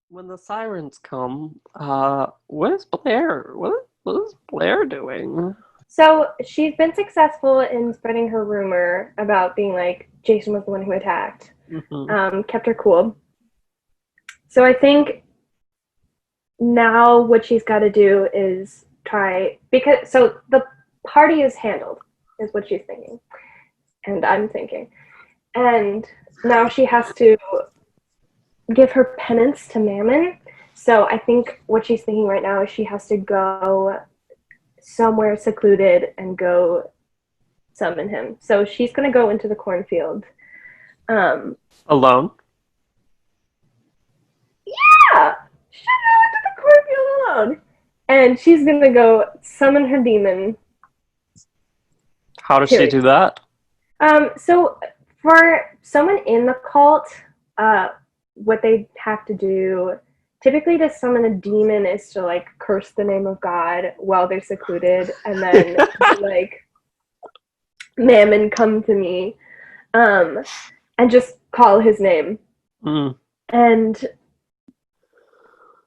When the sirens come, what is Blair? What is Blair doing? So she's been successful in spreading her rumor about being like Jason was the one who attacked. Hmm. Kept her cool. So I think now what she's got to do is try because so the party is handled is what she's thinking, and I'm thinking, and now she has to give her penance to Mammon. So I think what she's thinking right now is she has to go somewhere secluded and go summon him. So she's gonna go into the cornfield. Um, Alone? yeah, she's gonna go into the cornfield alone, and she's gonna go summon her demon. How does she Period. do that? So for someone in the cult, uh, what they have to do typically to summon a demon is to like curse the name of God while they're secluded, and then be like, "Mammon, come to me," um, and just call his name. Mm. And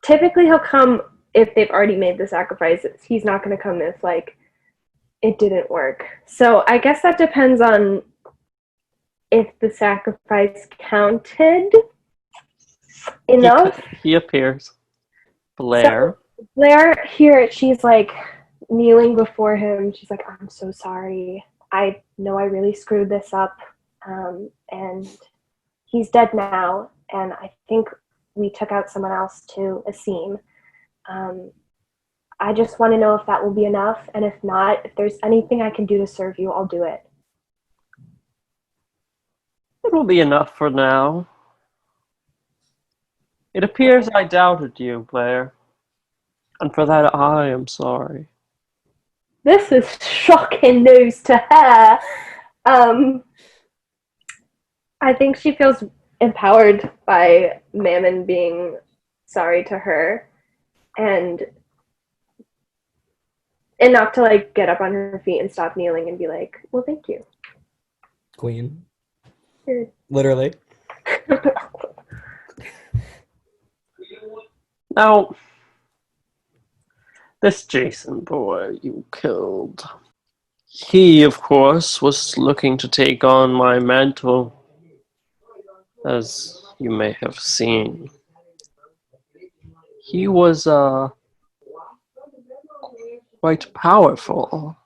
typically, he'll come if they've already made the sacrifice. He's not going to come if like it didn't work. So I guess that depends on if the sacrifice counted enough. He appears. So Blair. Blair here, she's like kneeling before him. She's like, "I'm so sorry. I know I really screwed this up, and he's dead now. And I think we took out someone else too, Asim. Um, I just want to know if that will be enough, and if not, if there's anything I can do to serve you, I'll do it." It'll be enough for now. It appears Okay. I doubted you, Blair. And for that I am sorry. This is shocking news to her. Um, I think she feels empowered by Mammon being sorry to her, and enough to like get up on her feet and stop kneeling and be like, "Well, thank you." Queen. You're- Literally. Now, this Jason boy you killed. He, of course, was looking to take on my mantle, as you may have seen. He was, quite powerful.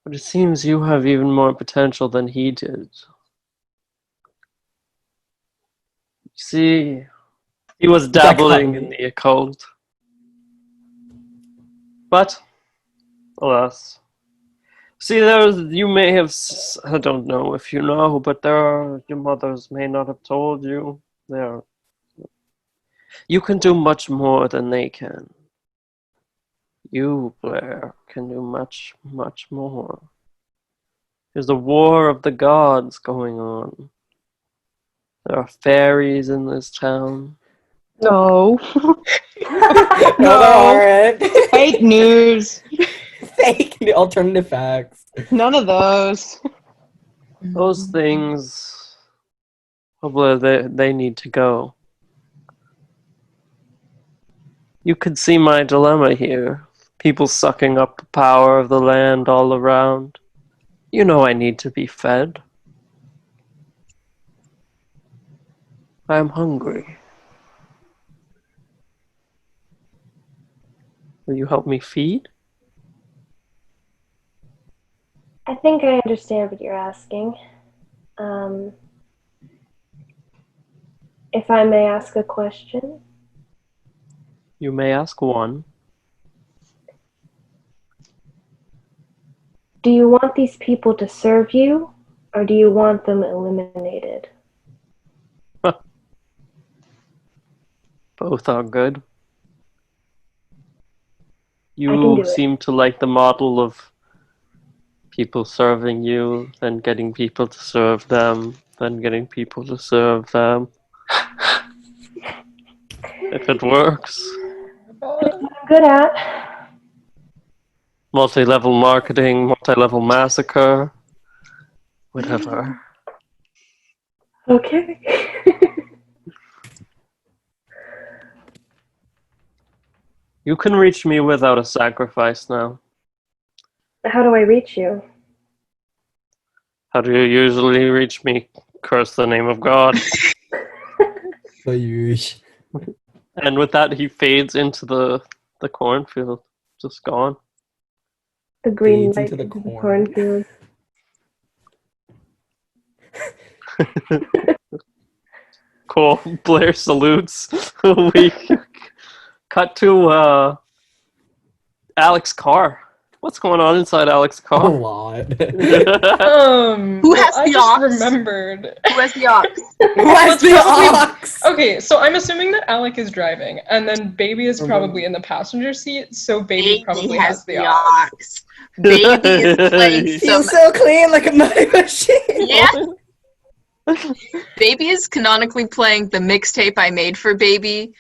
But it seems you have even more potential than he did. See, he was dabbling in the occult. But, alas. See, you may have, I don't know if you know, but your mothers may not have told you. You can do much more than they can. You, Blair, can do much, much more. There's a war of the gods going on. There are fairies in this town. No. No, there No. aren't. Fake news. Fake alternative facts. None of those. Those things, hopefully they need to go. You could see my dilemma here. People sucking up the power of the land all around. You know I need to be fed. I am hungry. Will you help me feed? I think I understand what you're asking. Um, if I may ask a question, You may ask one. do you want these people to serve you, or do you want them eliminated? Both are good. I can You do it. seem to like the model of people serving you, then getting people to serve them, then getting people to serve them. If it works. It's what I'm good at. Multi-level marketing, multi-level massacre, whatever. Okay. You can reach me without a sacrifice now. How do I reach you? How do you usually reach me? Curse the name of God. So huge. And with that, he fades into the cornfield. Just gone. The green Fades light into the into the corn. cornfield. Cool. Blair salutes. We cut to Alex's car. What's going on inside Alex's A car? lot. Who has I the just ox? remembered. Who has the ox? Who has the ox? Okay, so I'm assuming that Alec is driving, and then Baby is probably in the passenger seat, so Baby probably has the ox. Baby is playing some. Feels so clean, like a money machine. Yeah. Baby is canonically playing the mixtape I made for Baby.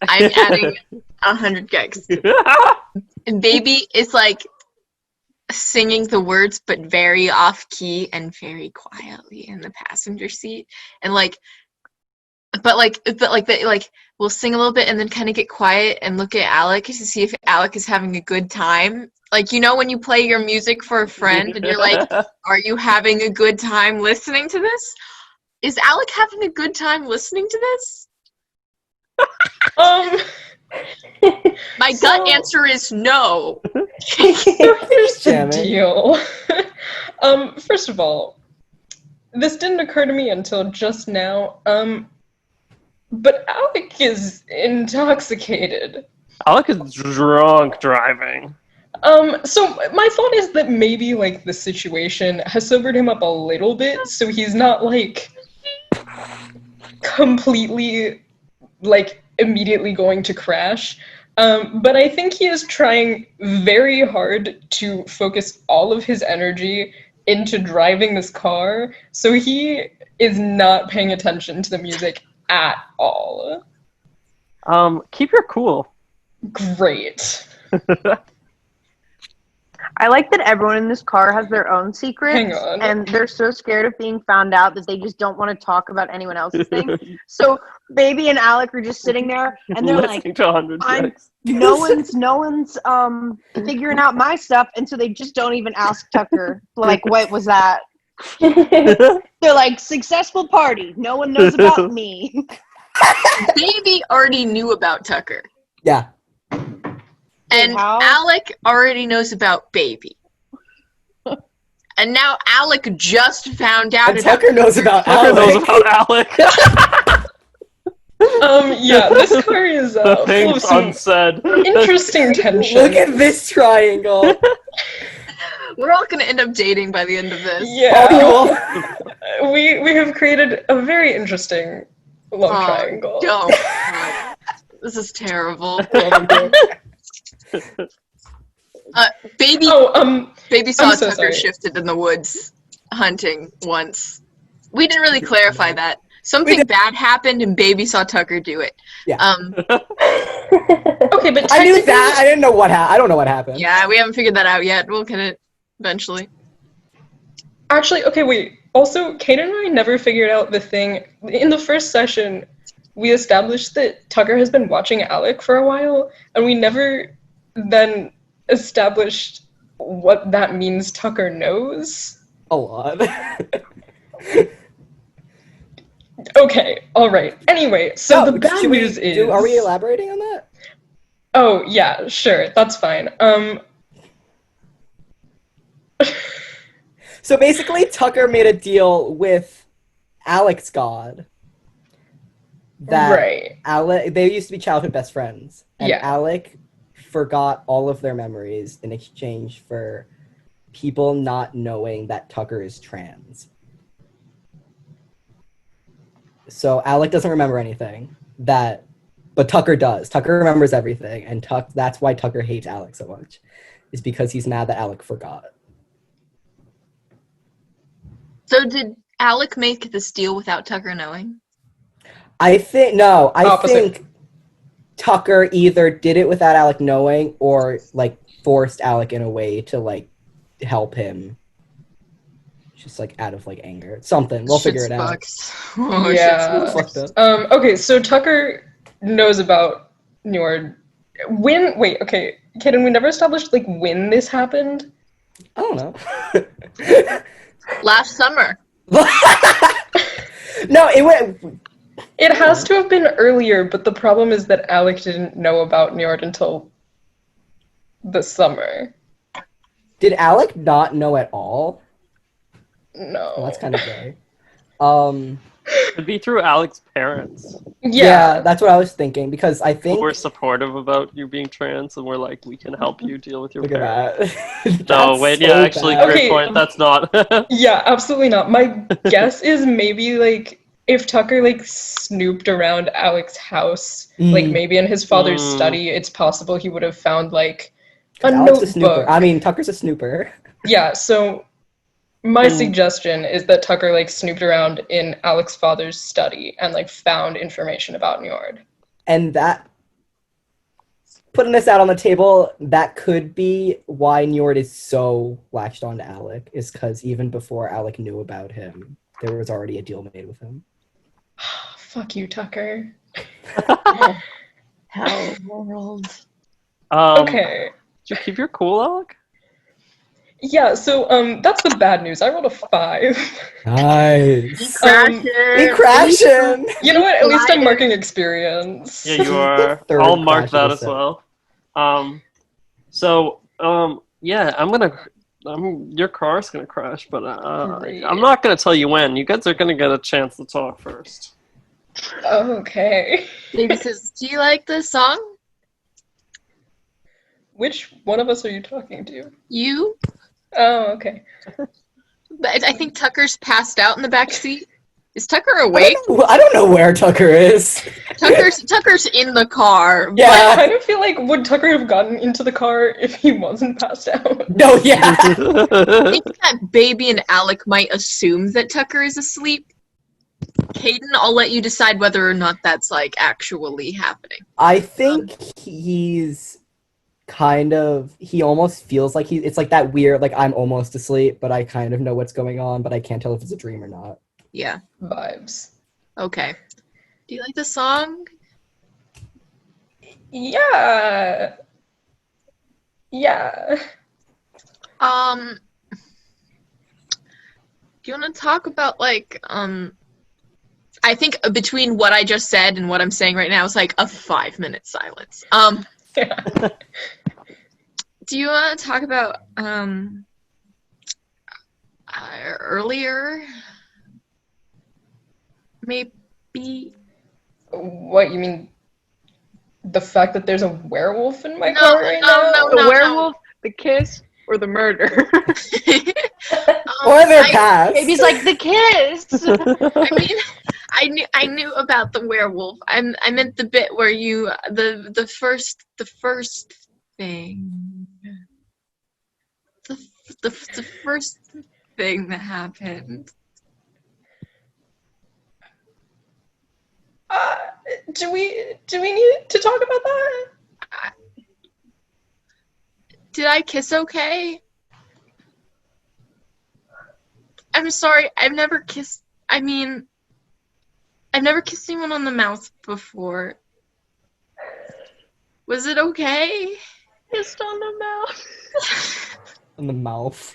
I'm adding 100 gigs. And Baby is like singing the words, but very off key and very quietly in the passenger seat, and we'll sing a little bit and then kind of get quiet and look at Alec to see if Alec is having a good time. Like, you know, when you play your music for a friend and you're like, are you having a good time listening to this? Is Alec having a good time listening to this? My gut answer is no. So here's the Damn it. deal. First of all, this didn't occur to me until just now. But Alec is intoxicated. Alec is drunk driving. So my thought is that maybe like the situation has sobered him up a little bit, so he's not like completely like immediately going to crash. But I think he is trying very hard to focus all of his energy into driving this car, so he is not paying attention to the music at all. Keep your cool. Great. I like that everyone in this car has their own secrets, Hang on. and they're so scared of being found out that they just don't want to talk about anyone else's thing. So Baby and Alec are just sitting there, and they're like, listening to 100 I'm- checks. no one's figuring out my stuff, and so they just don't even ask Tucker, like, what was that? They're like, successful party, no one knows about me. Baby already knew about Tucker. Yeah. And how? Alec already knows about Baby. And now Alec just found out And about Tucker knows about Tucker Alec. knows about Alec. Yeah, this car is full of Things some unsaid. interesting tension. Look at this triangle. We're all gonna end up dating by the end of this. Yeah, Oh, we have created a very interesting love triangle. Don't. This is terrible. Baby Baby saw I'm so Tucker sorry. shifted in the woods hunting once. We didn't really clarify that. We Something did- bad happened and Baby saw Tucker do it. Yeah. Okay, but I knew technically- that. I didn't know what happened. I don't know what happened. Yeah, we haven't figured that out yet. We'll get it eventually. Actually, okay, wait. Also, Kadin and I never figured out the thing. In the first session, we established that Tucker has been watching Alec for a while, and we never then established what that means Tucker knows. A lot. Okay, alright. Anyway, so Oh, the bad should we news is... Are we elaborating on that? Oh, yeah, sure, that's fine. So basically, Tucker made a deal with Alec's god. That right. Alec, they used to be childhood best friends, and Yeah. Alec forgot all of their memories in exchange for people not knowing that Tucker is trans. So Alec doesn't remember anything but Tucker does. Tucker remembers everything, and that's why Tucker hates Alec so much, is because he's mad that Alec forgot. So did Alec make this deal without Tucker knowing? I think Opposite. think Tucker either did it without Alec knowing, or like forced Alec in a way to like help him just like out of like anger. Something. We'll figure Shit's it out. fucked. Oh, Yeah. shit's fucked. Fucked up. Okay, so Tucker knows about Njord. Wait, okay, Kadin, we never established like when this happened. I don't know. Last summer. No, it went. It has to have been earlier, but the problem is that Alec didn't know about Njord until the summer. Did Alec not know at all? No. Well, that's kind of gay. It'd be through Alec's parents, Yeah, that's what I was thinking because I think. who were supportive about you being trans, and we're like, we can help you deal with your Look at parents. that. No, That's wait, so yeah, actually, bad. great Okay. point. That's not. Yeah, absolutely not. My guess is maybe like if Tucker like snooped around Alec's house, like maybe in his father's study, it's possible he would have found like a 'Cause Alec's a notebook. snooper. I mean, Tucker's a snooper. Yeah, so my suggestion is that Tucker like snooped around in Alec's father's study and like found information about Njord. And that, putting this out on the table, that could be why Njord is so latched on to Alec, is because even before Alec knew about him, there was already a deal made with him. Fuck you, Tucker. Hell world. Okay. Did you keep your cool, Alec? Yeah, so that's the bad news. I rolled a 5. Nice. Um, We crashing. You know what? At least I'm Glider. marking experience. Yeah, you are. Third I'll mark crash of that the as set. well. Yeah, your car's gonna crash, but Great. I'm not gonna tell you when. You guys are gonna get a chance to talk first. Okay. Baby says, do you like this song? Which one of us are you talking to? You? Oh, okay. But I think Tucker's passed out in the back seat. Is Tucker awake? I don't know where Tucker is. Tucker's in the car. I Yeah. kind of feel like would Tucker have gotten into the car if he wasn't passed out? No, yeah. I think that Baby and Alec might assume that Tucker is asleep. Kadin, I'll let you decide whether or not that's like actually happening. I think he's he almost feels like it's like that weird, like I'm almost asleep, but I kind of know what's going on, but I can't tell if it's a dream or not. Yeah. Vibes. Okay. Do you like the song? Yeah. Yeah. Do you want to talk about like I think between what I just said and what I'm saying right now is like a 5-minute silence. Yeah. Do you want to talk about earlier? Maybe. What, you mean the fact that there's a werewolf in my No, car right no, now? The no. werewolf, the kiss, or the murder? Or their past. Baby's like the kiss. I mean, I knew about the werewolf. I meant the bit where you the first thing. The first thing that happened. Do we need to talk about that? Did I kiss okay? I'm sorry, I've never kissed anyone on the mouth before. Was it okay? Kissed on the mouth. In the mouth.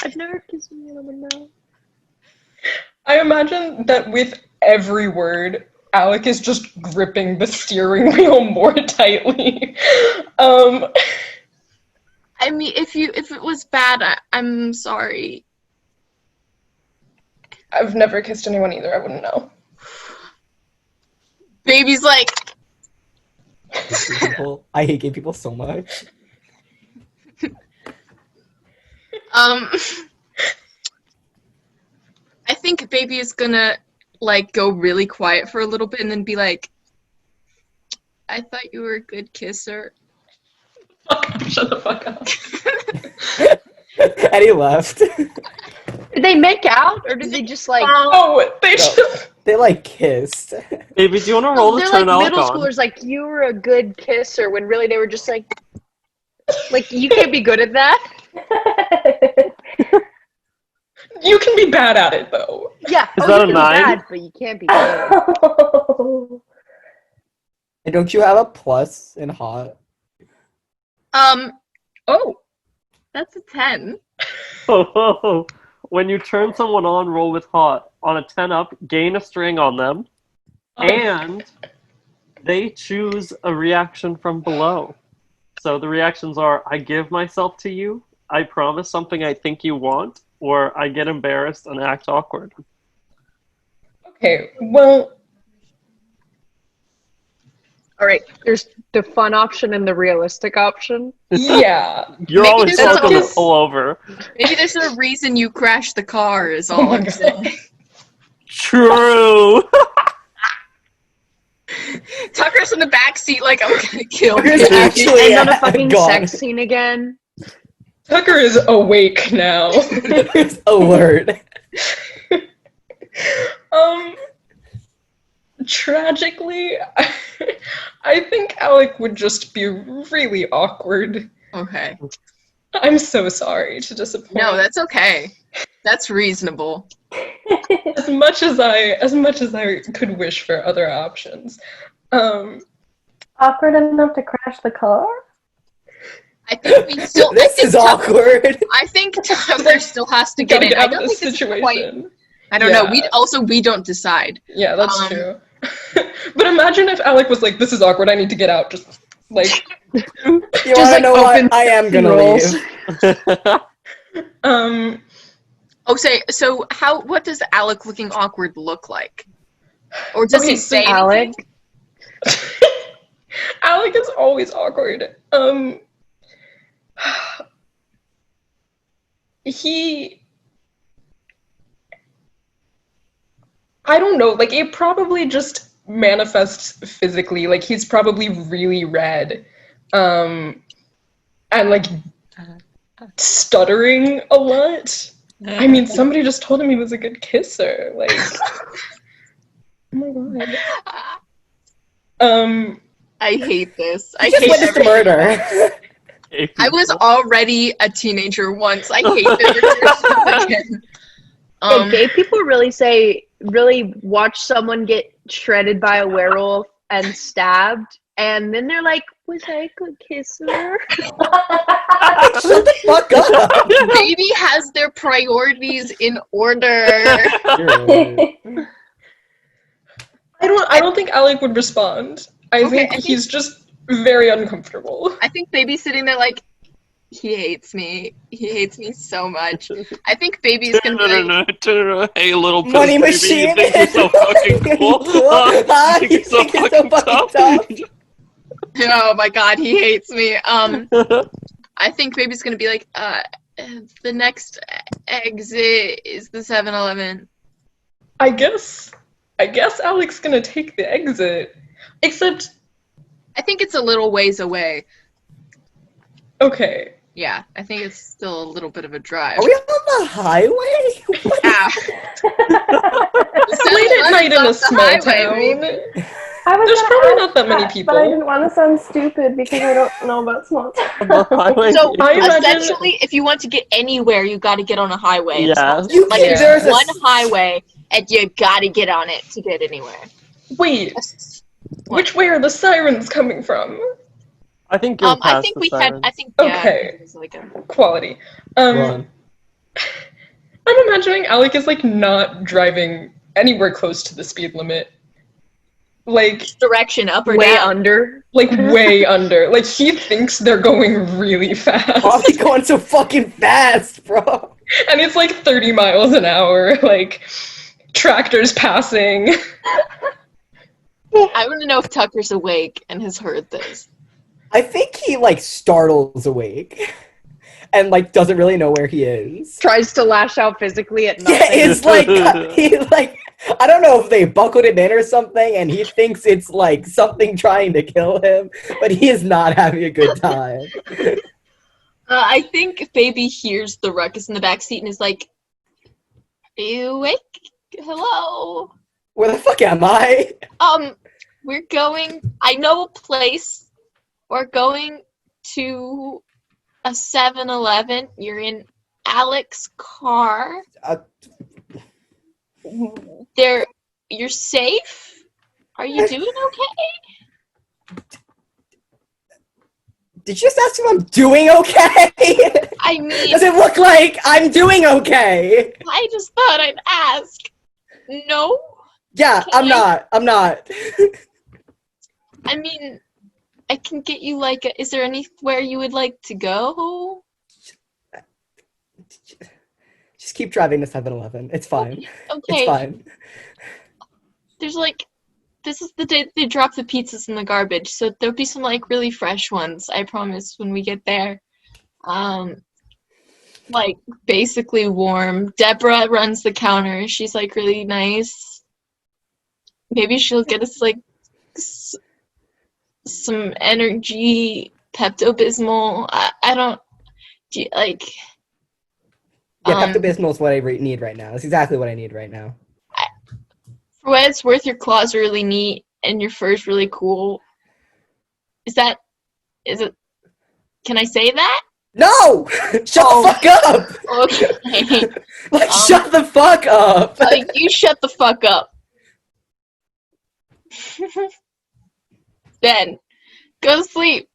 I've never kissed anyone on the mouth. I imagine that with every word, Alec is just gripping the steering wheel more tightly. I mean, if it was bad, I'm sorry. I've never kissed anyone either, I wouldn't know. Baby's like, I hate gay people so much. I think Baby is gonna like go really quiet for a little bit and then be like, I thought you were a good kisser. Shut the fuck up. And he left. Did they make out, or did they just like? Oh, they just... They like kissed. Baby, do you want to roll the They're turn like Alec middle on? schoolers, like you were a good kisser, when really they were just like you can't be good at that. You can be bad at it, though. Yeah. Is oh, that you a can be 9? bad, but you can't be good. And don't you have a plus in hot? Oh, That's a 10. Oh, when you turn someone on, roll with hot. On a 10 up, gain a string on them, and they choose a reaction from below. So the reactions are, I give myself to you, I promise something I think you want, or I get embarrassed and act awkward. okay. Well, All right. There's the fun option and the realistic option. yeah. You're Maybe always there's welcome to always- pull over. Maybe there's a reason you crashed the car, is Oh all my I'm God. saying. True! Tucker's in the back seat like, I'm gonna kill Tucker's you. actually End on a fucking gone. sex scene again. Tucker is awake now. Alert. Tragically, I think Alec would just be really awkward. Okay. I'm so sorry to disappoint. No, that's okay. That's reasonable. as much as I could wish for other options. Awkward enough to crash the car? I think we still. This is awkward. I think Tucker still has to get Gotta in. get I out of don't this think this is situation. quite. I don't know. Yeah. We don't decide. Yeah, that's Um, true. But imagine if Alec was like, "This is awkward. I need to get out." Just like, You Just, wanna like, know what? open I am gonna rolls. leave. Oh, so how? What does Alec looking awkward look like? Or does Okay, he so say Alec? anything? Alec is always awkward. I don't know, like it probably just manifests physically. Like he's probably really red. And like stuttering a lot. I mean, somebody just told him he was a good kisser. Like, oh my god. I hate this. I You just hate witnessed a everything. murder. I was already a teenager once. I hate this again. Yeah, gay people really watch someone get shredded by a werewolf and stabbed, and then they're like, "Was I a good kisser?" Shut the fuck up. Baby has their priorities in order. I don't think Alec would respond. I Okay, think he's just very uncomfortable. I think Baby's sitting there like, he hates me. He hates me so much. I think Baby's gonna be like, Hey, little piss Money baby, machine. you think you're so fucking cool? Ah, You think you're so fucking tough? oh my god, he hates me. I think Baby's gonna be like, the next exit is the 7-Eleven. I guess Alec's gonna take the exit. Except, I think it's a little ways away. okay. Yeah, I think it's still a little bit of a drive. Are we on the highway? What? Yeah. Late at night in a small town. I was There's gonna probably ask not that many people. But I didn't want to sound stupid because I don't know about small towns. The highway. So I imagine- essentially, if you want to get anywhere, you got to get on a highway. Yeah. You Like can, there's there's a one highway, and you got to get on it to get anywhere. Wait, which way are the sirens coming from? I think you'll pass I think the we sirens. had. I think yeah. Okay. It was like a, Quality. Run. I'm imagining Alec is like not driving anywhere close to the speed limit. Like direction up or Way down. under. like way under. Like he thinks they're going really fast. Why are we going so fucking fast, bro? And it's like 30 miles an hour, like tractors passing. I want to know if Tucker's awake and has heard this. I think he like startles awake and like doesn't really know where he is. Tries to lash out physically at nothing. Yeah, it's like he like I don't know if they buckled him in or something, and he thinks it's like something trying to kill him, but he is not having a good time. I think Baby hears the ruckus in the back seat and is like, "Are you awake? Hello. Where the fuck am I? We're going. I know a place. We're going to a 7-Eleven. You're in Alec's car. Uh, You're safe? Are you doing okay? Did you just ask if I'm doing okay? I mean, Does it look like I'm doing okay? I just thought I'd ask. No? Yeah, Can I'm I- not. I'm not. I mean, I can get you is there anywhere you would like to go? Just keep driving to 7-Eleven. It's fine. It's Okay, fine. there's this is the day they drop the pizzas in the garbage, so there'll be some really fresh ones, I promise, when we get there. Basically warm. Deborah runs the counter. She's really nice. Maybe she'll get us some energy, Pepto-Bismol. I don't do you, Yeah, Pepto-Bismol is what I need right now. That's exactly what I need right now. for what it's worth, your claws are really neat and your fur's really cool. Is it can I say that? No! Shut the fuck up! Okay. Shut the fuck up! You shut the fuck up. Ben, go to sleep.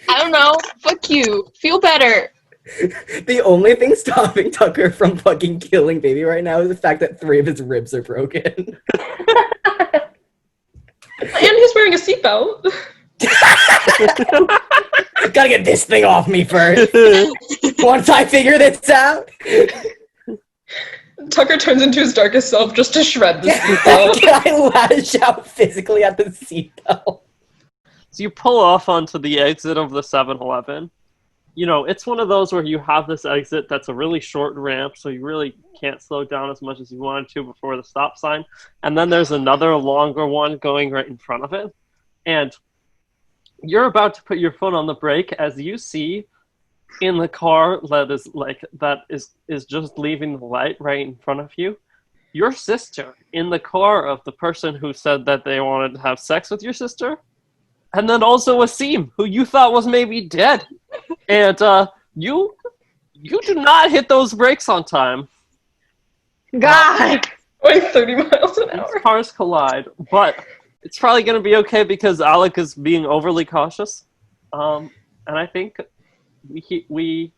I don't know. Fuck you. Feel better. The only thing stopping Tucker from fucking killing baby right now is the fact that 3 of his ribs are broken. And he's wearing a seatbelt. Gotta get this thing off me first. Once I figure this out. Tucker turns into his darkest self just to shred the seatbelt. Can I lash out physically at the seatbelt? So you pull off onto the exit of the 7-Eleven. It's one of those where you have this exit that's a really short ramp, so you really can't slow down as much as you wanted to before the stop sign. And then there's another longer one going right in front of it. And you're about to put your foot on the brake as you see in the car that is just leaving the light right in front of you, your sister in the car of the person who said that they wanted to have sex with your sister. And then also Asim, who you thought was maybe dead. And you do not hit those brakes on time. God. Going 30 miles an These hour. cars collide, but it's probably going to be okay because Alec is being overly cautious. And I think the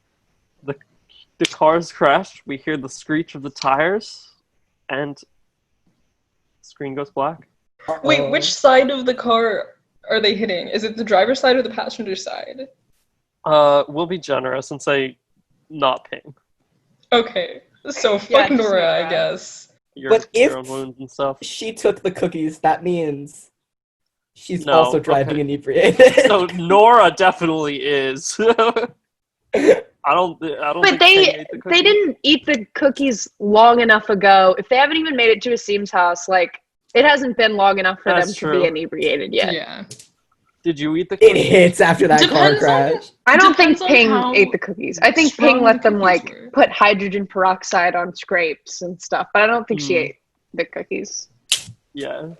cars crash. We hear the screech of the tires, and the screen goes black. Wait, which side of the car are they hitting? Is it the driver's side or the passenger side? We'll be generous and say not ping. Okay, so fuck Yeah, just Nora, know I that. guess. But if- your own wounds and stuff. She took the cookies. That means she's No, also driving okay. inebriated. So Nora definitely is. I don't But think they Ping ate the cookies. didn't eat the cookies long enough ago. If they haven't even made it to Asim's house, it hasn't been long enough for That's them true. to be inebriated yet. Yeah. Did you eat the It cookies? hits after that car Depends on- crash. I don't think Depends on Ping how ate the cookies. I think strong Ping let the them cookies were. put hydrogen peroxide on scrapes and stuff, but I don't think she Mm. ate the cookies. Yeah.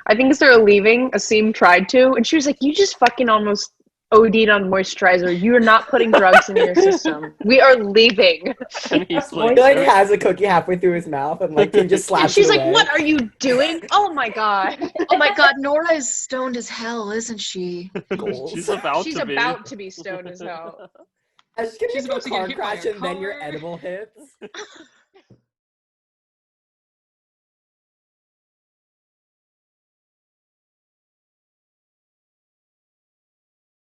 I think as they were leaving, Asim tried to, and she was like, "You just fucking almost OD'd on moisturizer. You are not putting drugs in your system. We are leaving." And he's He like, has a cookie halfway through his mouth and Tim just slaps And she's it like, away. "What are you doing? Oh my god." Oh my god, Nora is stoned as hell, isn't she? Goals. she's about She's to be. about to be stoned as hell. I was gonna She's get about to a get car hit by crash a and then your car. edible hits.